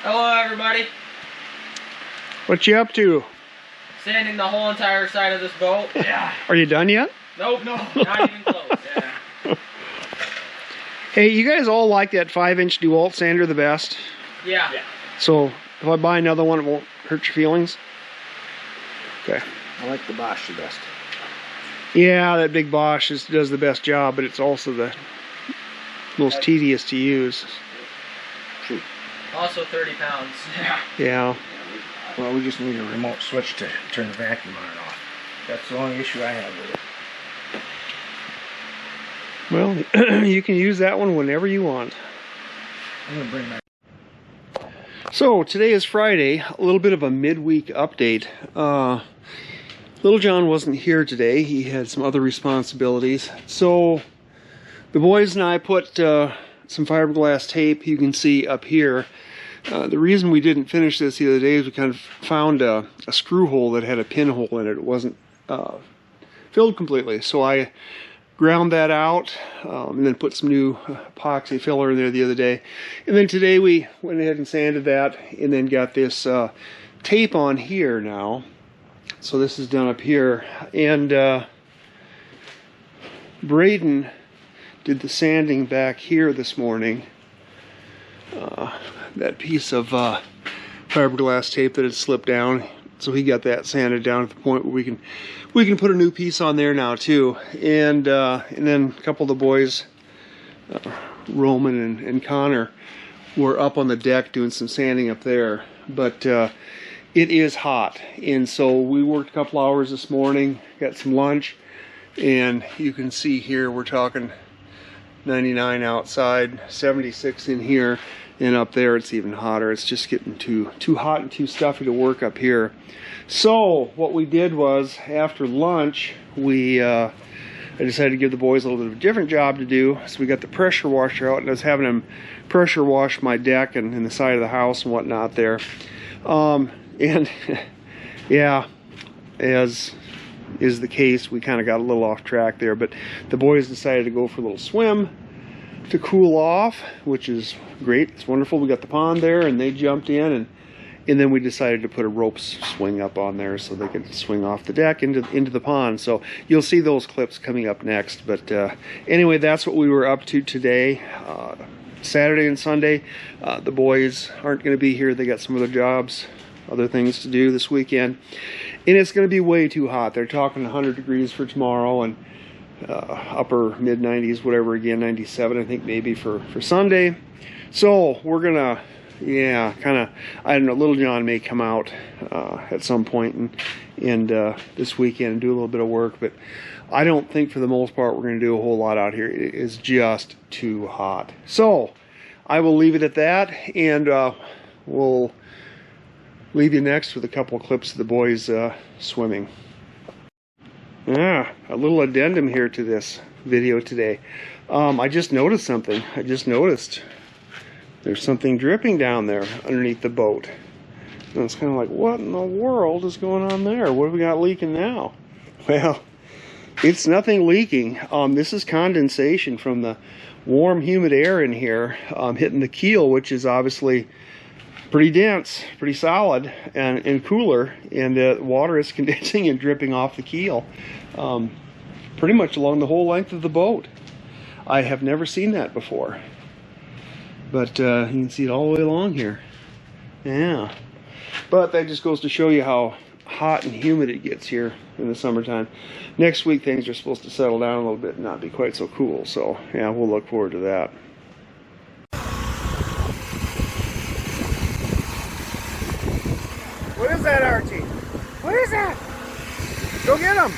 Hello, everybody. What you up to? Sanding the whole entire side of this boat. Yeah. Are you done yet? Nope, no, not even close. Yeah. Hey, you guys all like that 5-inch DeWalt sander the best? Yeah. So if I buy another one, it won't hurt your feelings? Okay. I like the Bosch the best. Yeah, that big Bosch does the best job, but it's also the most tedious to use. True. Also 30 pounds. Yeah. Yeah. Well, we just need a remote switch to turn the vacuum on and off. That's the only issue I have with it. Well, you can use that one whenever you want. I'm going to bring my... So, today is Friday, a little bit of a midweek update. Little John wasn't here today. He had some other responsibilities. So, the boys and I put some fiberglass tape, you can see up here. The reason we didn't finish this the other day is we kind of found a screw hole that had a pinhole in it. It wasn't filled completely. So I ground that out and then put some new epoxy filler in there the other day. And then today we went ahead and sanded that and then got this tape on here now. So this is done up here. And Braden did the sanding back here this morning. That piece of fiberglass tape that had slipped down, so he got that sanded down to the point where we can put a new piece on there now too. And then a couple of the boys, Roman and Connor, were up on the deck doing some sanding up there. But it is hot, and so we worked a couple hours this morning, got some lunch, and you can see here we're talking 99 outside, 76 in here. And up there it's even hotter. It's just getting too hot and too stuffy to work up here. So what we did was, after lunch, I decided to give the boys a little bit of a different job to do. So we got the pressure washer out, and I was having them pressure wash my deck and the side of the house and whatnot there. And yeah, as is the case, we kind of got a little off track there. But the boys decided to go for a little swim to cool off, which is great. It's wonderful. We got the pond there, and they jumped in, and then we decided to put a rope swing up on there so they could swing off the deck into the pond. So you'll see those clips coming up next. But anyway, that's what we were up to today. Saturday and Sunday, the boys aren't going to be here. They got some other jobs, other things to do this weekend, and it's going to be way too hot. They're talking 100 degrees for tomorrow, and upper mid 90s, whatever, again 97 I think maybe for Sunday. So we're gonna, yeah, kind of, I don't know, Little John may come out at some point and this weekend and do a little bit of work, but I don't think for the most part we're gonna do a whole lot out here. It is just too hot. So I will leave it at that, and we'll leave you next with a couple of clips of the boys swimming. A little addendum here to this video today. I just noticed something. I just noticed there's something dripping down there underneath the boat. And it's kind of like, what in the world is going on there? What have we got leaking now? Well, it's nothing leaking. This is condensation from the warm, humid air in here hitting the keel, which is obviously pretty dense, pretty solid, and cooler, and water is condensing and dripping off the keel pretty much along the whole length of the boat. I have never seen that before, but you can see it all the way along here. Yeah, but that just goes to show you how hot and humid it gets here in the summertime. Next week things are supposed to settle down a little bit and not be quite so cool, so yeah, we'll look forward to that. What is that, Archie? What is that? Go get him!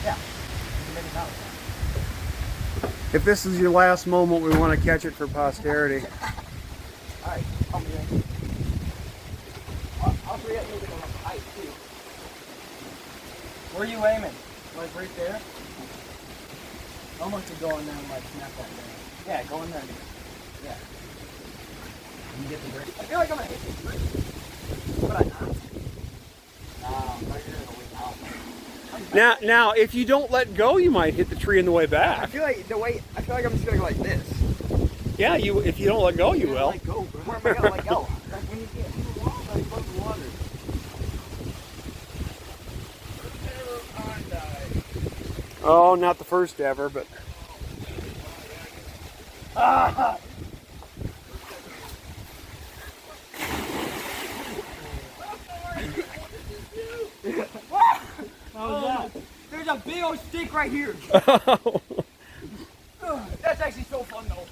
Yeah. If this is your last moment, we want to catch it for posterity. Alright, I'll be in. I'll forget moving on the height too. Where are you aiming? Like right there? I want to go in there and like snap that thing. Yeah, go in there. Yeah. You get the break. I feel like I'm gonna hit this break. But I'm not. Right here in the way out. Now, if you don't let go, you might hit the tree on the way back. I feel like I'm just gonna go like this. Yeah, if you don't let go, you will. Let go, bro. Where am I gonna let go? Like when you get in the water, like above the water. Oh, not the first ever, but. Ah! Oh, there's a big old stick right here. That's actually so fun though.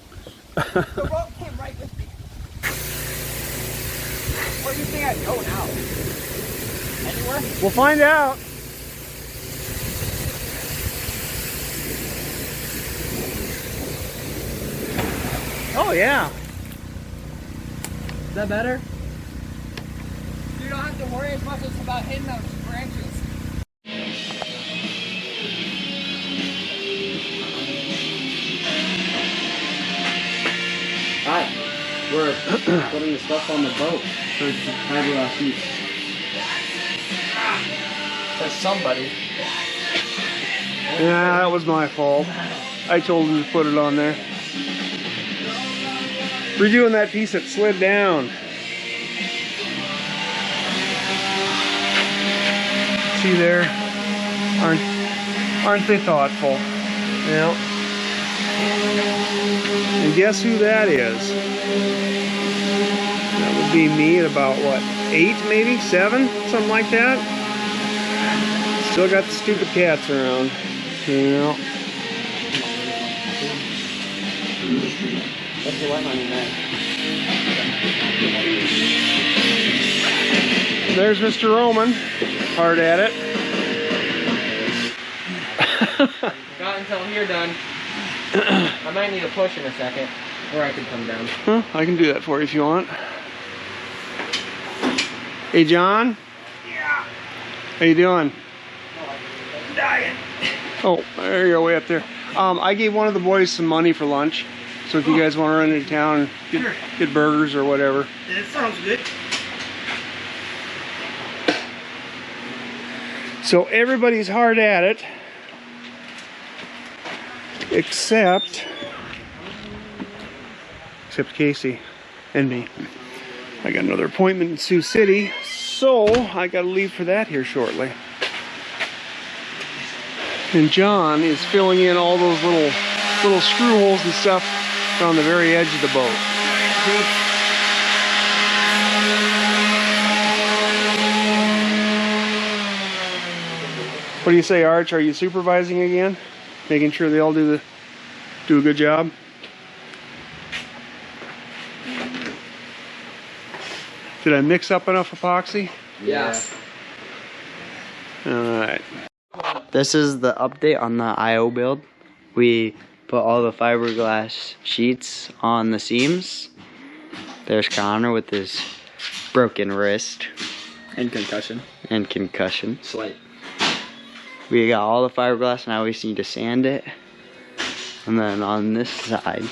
The rope came right with me. Where do you think I'd go now? Anywhere? We'll find out. Oh yeah. Is that better? You don't have to worry as much as about hitting those branches. Hi, we're putting the stuff on the boat. So it's fiberglass sheets. To somebody. Yeah, that was my fault. I told him to put it on there. We're doing that piece that slid down. See there? Aren't they thoughtful? Yeah. And guess who that is? That would be me at about what, 8 maybe? 7? Something like that? Still got the stupid cats around. Yeah. What's the white money man? There's Mr. Roman, hard at it. Got until here done. I might need a push in a second, or I can come down. Huh, I can do that for you if you want. Hey, John. Yeah. How you doing? I'm dying. Oh, there you go, way up there. I gave one of the boys some money for lunch, so if you guys want to run into town and get burgers or whatever. That sounds good. So everybody's hard at it, except Casey and me. I got another appointment in Sioux City, so I got to leave for that here shortly. And John is filling in all those little screw holes and stuff on the very edge of the boat. What do you say, Arch? Are you supervising again? Making sure they all do a good job? Did I mix up enough epoxy? Yeah. Alright. This is the update on the IO build. We put all the fiberglass sheets on the seams. There's Connor with his broken wrist And concussion. and concussion. Slight. We got all the fiberglass, now we just need to sand it. And then on this side,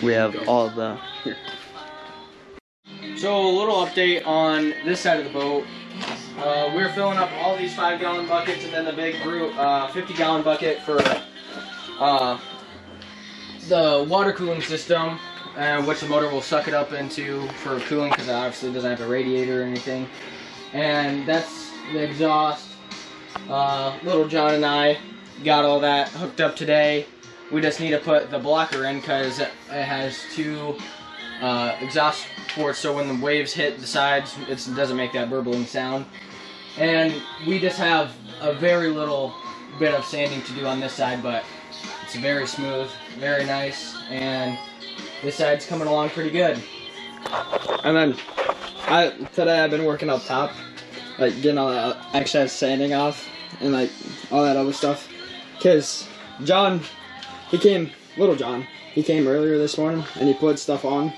we have all the... So a little update on this side of the boat. We're filling up all these 5-gallon buckets and then the big 50-gallon bucket for the water cooling system, which the motor will suck it up into for cooling because it obviously doesn't have a radiator or anything. And that's the exhaust. Little John and I got all that hooked up today. We just need to put the blocker in because it has 2 exhaust ports, so when the waves hit the sides, it doesn't make that burbling sound. And we just have a very little bit of sanding to do on this side, but it's very smooth, very nice, and this side's coming along pretty good. And then today I've been working up top, like getting all that excess sanding off and like all that other stuff. Cause John, little John, he came earlier this morning and he put stuff on.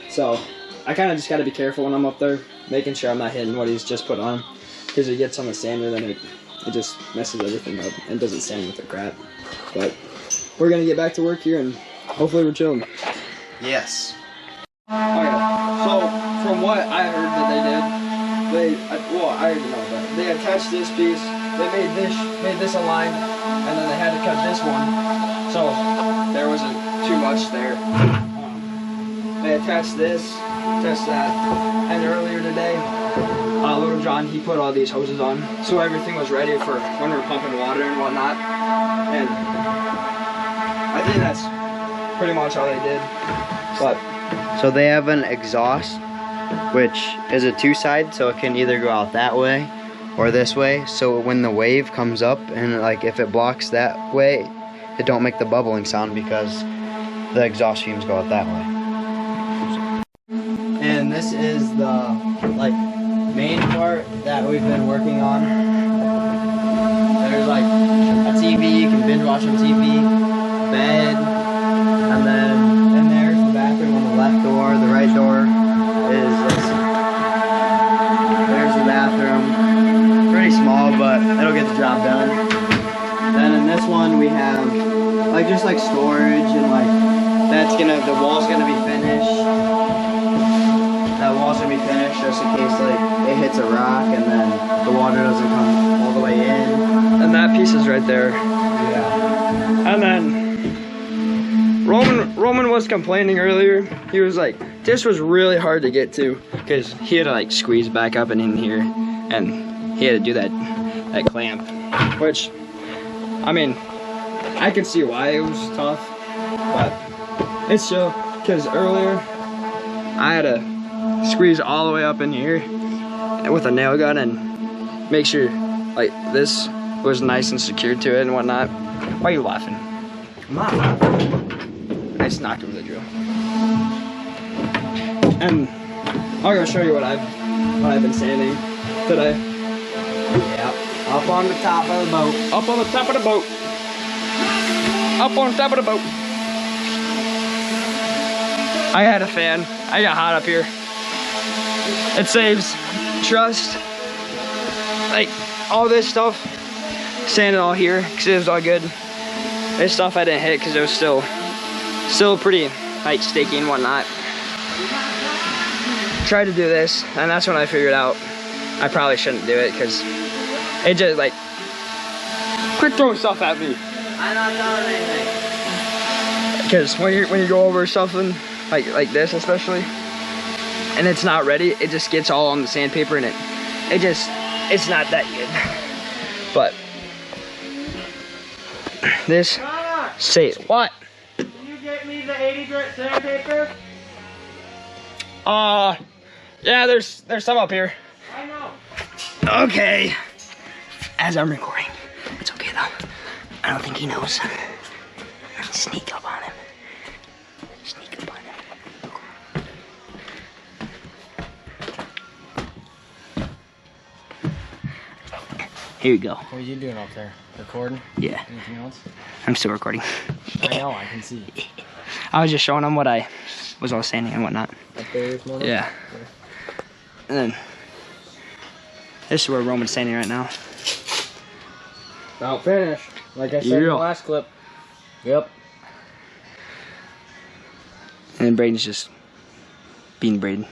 So I kind of just got to be careful when I'm up there, making sure I'm not hitting what he's just put on. Cause it gets on the sander, then it just messes everything up and doesn't sand with the crap. But we're gonna get back to work here and hopefully we're chilling. Yes. Okay, so from what I heard that they did, I already know that they attached this piece, they made this a line, and then they had to cut this one. So there wasn't too much there. They attached this, attached that, and earlier today, little John, he put all these hoses on, so everything was ready for when we were pumping water and whatnot. And I think that's pretty much all they did. But So they have an exhaust, which is a two-side, so it can either go out that way or this way. So when the wave comes up and like if it blocks that way, it don't make the bubbling sound because the exhaust fumes go out that way. And this is the like main part that we've been working on. There's like a TV, you can binge watch on TV, bed, and then in there's the bathroom on the left door. The right door is this. There's the bathroom. Pretty small, but it'll get the job done. Then in this one we have like just like storage and like the wall's gonna be finished. That wall's gonna be finished just in case like it hits a rock and then the water doesn't come all the way in. and that piece is right there. Yeah. And then Roman was complaining earlier. He was like, this was really hard to get to because he had to like squeeze back up and in here, and he had to do that clamp, which I mean I could see why it was tough, but it's chill because earlier I had to squeeze all the way up in here with a nail gun and make sure like this was nice and secured to it and whatnot. Why are you laughing? I'm not laughing. I just knocked over the drill. And I'm gonna show you what I've been sanding today. Yep. Up on the top of the boat. Up on the top of the boat. Up on top of the boat. I had a fan. I got hot up here. It saves trust. Like all this stuff, sanded all here because it was all good. This stuff I didn't hit because it was still pretty like sticky and whatnot. Tried to do this, and that's when I figured out I probably shouldn't do it because it just like quit throwing stuff at me. I'm not throwing anything. Because when you go over something like this especially, and it's not ready, it just gets all on the sandpaper and it's not that good. But this say what? Can you get me the 80 grit sandpaper? Yeah, there's some up here. I know. Okay. As I'm recording. It's okay though. I don't think he knows. Sneak up on him. Sneak up on him. Here you go. What are you doing up there? Recording? Yeah, Anything else? I'm still recording. I know, I can see. I was just showing him what I was all sanding and whatnot. Up there this morning? Yeah. And then this is where Roman's standing right now. About finished. Like I said in the Yeah. last clip. Yep. And then Braden's just being Braden.